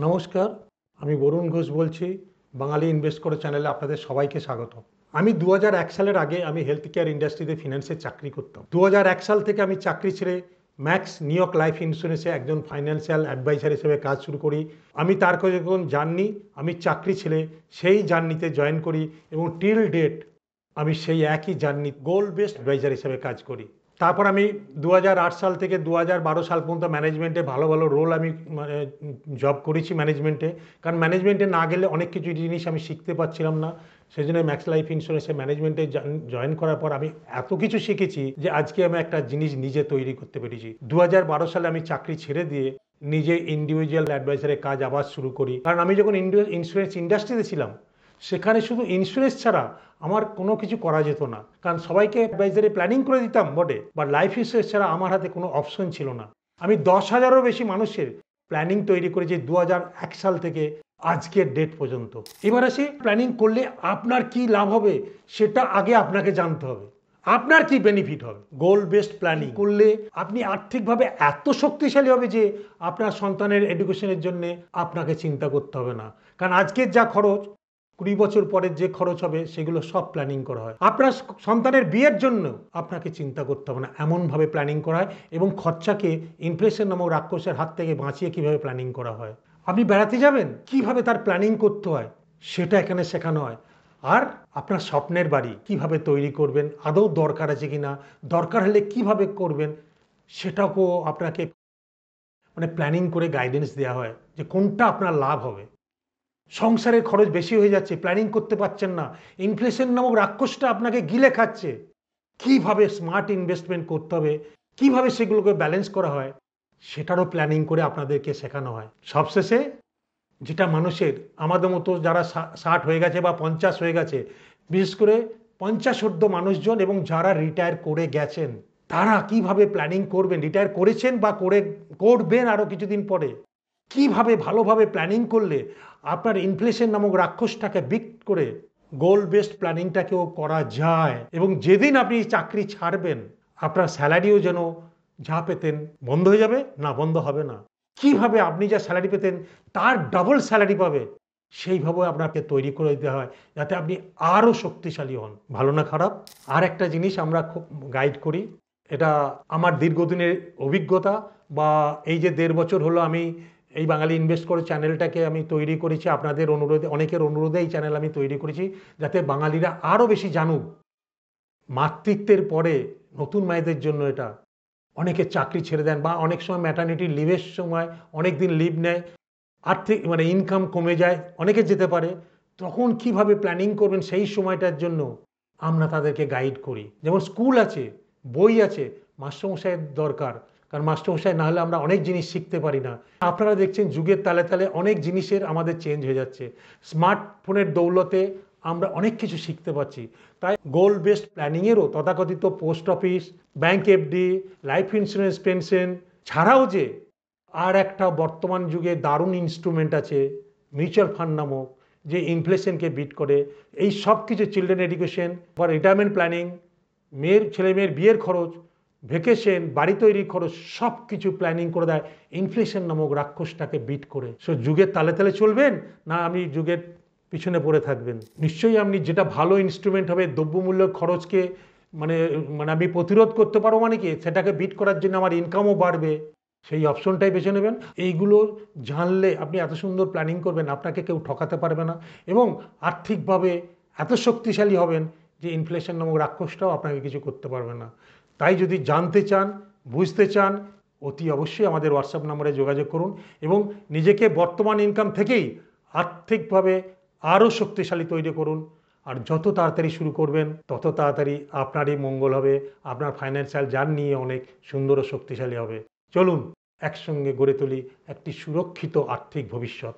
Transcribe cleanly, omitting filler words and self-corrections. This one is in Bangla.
নমস্কার, আমি বরুণ ঘোষ বলছি। বাঙালি ইনভেস্ট করে চ্যানেলে আপনাদের সবাইকে স্বাগত। আমি 2001 সালের আগে আমি হেলথ কেয়ার ইন্ডাস্ট্রিতে ফিন্যান্সে চাকরি করতাম। 2001 সাল থেকে আমি চাকরি ছেড়ে ম্যাক্স নিউ ইয়র্ক লাইফ ইন্স্যুরেন্সে একজন ফাইন্যান্সিয়াল অ্যাডভাইজার হিসেবে কাজ শুরু করি। আমি তার যখন জার্নি, আমি চাকরি ছেড়ে সেই জার্নিতে জয়েন করি এবং টিল ডেট আমি সেই একই জার্নি গোল বেসড অ্যাডভাইজার হিসেবে কাজ করি। তারপর আমি 2008 সাল থেকে 2012 সাল পর্যন্ত ম্যানেজমেন্টে ভালো ভালো রোল আমি জব করেছি ম্যানেজমেন্টে। কারণ ম্যানেজমেন্টে না গেলে অনেক কিছু জিনিস আমি শিখতে পারছিলাম না। সেই জন্য ম্যাক্স লাইফ ইন্স্যুরেন্সে ম্যানেজমেন্টে জয়েন করার পর আমি এত কিছু শিখেছি যে আজকে আমি একটা জিনিস নিজে তৈরি করতে পেরেছি। 2012 সালে আমি চাকরি ছেড়ে দিয়ে নিজে ইন্ডিভিজুয়াল অ্যাডভাইজারের কাজ আবার শুরু করি। কারণ আমি যখন ইন্স্যুরেন্স ইন্ডাস্ট্রিতে ছিলাম সেখানে শুধু ইন্স্যুরেন্স ছাড়া আমার কোনো কিছু করা যেত না। কারণ সবাইকে অ্যাডভাইজারি প্ল্যানিং করে দিতাম বটে, বা লাইফ ইন্স্যুরেন্স ছাড়া আমার হাতে কোনো অপশন ছিল না। আমি 10,000-এরও বেশি মানুষের প্ল্যানিং তৈরি করেছি 2001 সাল থেকে আজকের ডেট পর্যন্ত। এবার আসি, প্ল্যানিং করলে আপনার কি লাভ হবে সেটা আগে আপনাকে জানতে হবে। আপনার কি বেনিফিট হবে? গোল বেসড প্ল্যানিং করলে আপনি আর্থিকভাবে এত শক্তিশালী হবে যে আপনার সন্তানের এডুকেশনের জন্য আপনাকে চিন্তা করতে হবে না। কারণ আজকের যা খরচ, 20 বছর পরের যে খরচ হবে সেগুলো সব প্ল্যানিং করা হয়। আপনার সন্তানের বিয়ের জন্য আপনাকে চিন্তা করতে হবে না, এমনভাবে প্ল্যানিং করা হয়। এবং খরচাকে ইনফ্লেশন নামক রাক্ষসের হাত থেকে বাঁচিয়ে কিভাবে প্ল্যানিং করা হয়। আপনি বেড়াতে যাবেন, কিভাবে তার প্ল্যানিং করতে হয় সেটা এখানে শেখানো হয়। আর আপনার স্বপ্নের বাড়ি কিভাবে তৈরি করবেন, আদৌ দরকার আছে কিনা, দরকার হলে কিভাবে করবেন সেটাকেও আপনাকে প্ল্যানিং করে গাইডেন্স দেওয়া হয় যে কোনটা আপনার লাভ হবে। সংসারের খরচ বেশি হয়ে যাচ্ছে, প্ল্যানিং করতে পারছেন না, ইনফ্লেশন নামক রাক্ষসটা আপনাকে গিলে খাচ্ছে, কিভাবে স্মার্ট ইনভেস্টমেন্ট করতে হবে, কিভাবে সেগুলোকে ব্যালেন্স করা হয় সেটারও প্ল্যানিং করে আপনাদেরকে শেখানো হয়। সবশেষে যেটা মানুষের, আমাদের মতো যারা 60 হয়ে গেছে বা 50 হয়ে গেছে, বিশেষ করে 50 মানুষজন এবং যারা রিটায়ার করে গেছেন, তারা কিভাবে প্ল্যানিং করবেন, রিটায়ার করেছেন বা করবেন আরও কিছুদিন পরে, কিভাবে ভালোভাবে প্ল্যানিং করলে আপনার ইনফ্লেশন নামক রাক্ষসটাকে বিট করে গোল বেসড প্ল্যানিংটাকেও করা যায়। এবং যেদিন আপনি চাকরি ছাড়বেন আপনার স্যালারিও যেন যা পেতেন বন্ধ হয়ে যাবে না, বন্ধ হবে না, কিভাবে আপনি যা স্যালারি পেতেন তার ডাবল স্যালারি পাবে সেইভাবে আপনাকে তৈরি করে দিতে হয় যাতে আপনি আরও শক্তিশালী হন। ভালো না খারাপ? আর একটা জিনিস আমরা খুব গাইড করি, এটা আমার দীর্ঘদিনের অভিজ্ঞতা, বা এই যে 1.5 বছর হলো আমি এই বাঙালি ইনভেস্ট করে চ্যানেলটাকে আমি তৈরি করেছি, আপনাদের অনুরোধে, অনেকের অনুরোধে এই চ্যানেল আমি তৈরি করেছি যাতে বাঙালিরা আরও বেশি জানুক। মাতৃত্বের পরে নতুন মায়েদের জন্য এটা, অনেকে চাকরি ছেড়ে দেন বা অনেক সময় ম্যাটারনিটি লিভের সময় অনেক দিন লিভ নেয়, আর্থিক ইনকাম কমে যায়, অনেকে যেতে পারে, তখন কিভাবে প্ল্যানিং করবেন সেই সময়টার জন্য আমরা তাদেরকে গাইড করি। যেমন স্কুল আছে, বই আছে, মাস্টারমশাইয়ের দরকার, কারণ মাস্টারমশাই না হলে আমরা অনেক জিনিস শিখতে পারি না। আপনারা দেখছেন যুগের তালে তালে অনেক জিনিসের আমাদের চেঞ্জ হয়ে যাচ্ছে, স্মার্টফোনের দৌলতে আমরা অনেক কিছু শিখতে পারছি। তাই গোল বেসড প্ল্যানিংয়েরও তথাকথিত post office, bank FD, life insurance, pension ছাড়াও যে আর একটা বর্তমান যুগে দারুণ ইনস্ট্রুমেন্ট আছে মিউচুয়াল ফান্ড নামক, যে ইনফ্লেশনকে বিট করে, এই সব কিছু চিলড্রেন এডুকেশন বা রিটায়ারমেন্ট প্ল্যানিং, ছেলে মেয়ের বিয়ের খরচ, ভ্যাকেশন, বাড়ি তৈরির খরচ, সব কিছু প্ল্যানিং করে দেয় ইনফ্লেশন নামক রাক্ষসটাকে বিট করে। সো যুগের তালে তালে চলবেন না আপনি যুগের পিছনে পড়ে থাকবেন? নিশ্চয়ই আপনি যেটা ভালো ইনস্ট্রুমেন্ট হবে, দ্রব্যমূল্য খরচকে মানে মানে আমি প্রতিরোধ করতে পারবো, মানে কি সেটাকে বিট করার জন্য আমার ইনকামও বাড়বে, সেই অপশনটাই বেছে নেবেন। এইগুলো জানলে আপনি এত সুন্দর প্ল্যানিং করবেন, আপনাকে কেউ ঠকাতে পারবে না, এবং আর্থিকভাবে এত শক্তিশালী হবেন যে ইনফ্লেশন নামক রাক্ষসটাও আপনাকে কিছু করতে পারবে না। তাই যদি জানতে চান, বুঝতে চান, অতি অবশ্যই আমাদের হোয়াটসঅ্যাপ নম্বরে যোগাযোগ করুন এবং নিজেকে বর্তমান ইনকাম থেকেই আর্থিকভাবে আরও শক্তিশালী তৈরি করুন। আর যত তাড়াতাড়ি শুরু করবেন তত তাড়াতাড়ি আপনারই মঙ্গল হবে, আপনার ফাইন্যান্সিয়াল জার্নি অনেক সুন্দর ও শক্তিশালী হবে। চলুন একসঙ্গে গড়ে তুলি একটি সুরক্ষিত আর্থিক ভবিষ্যৎ।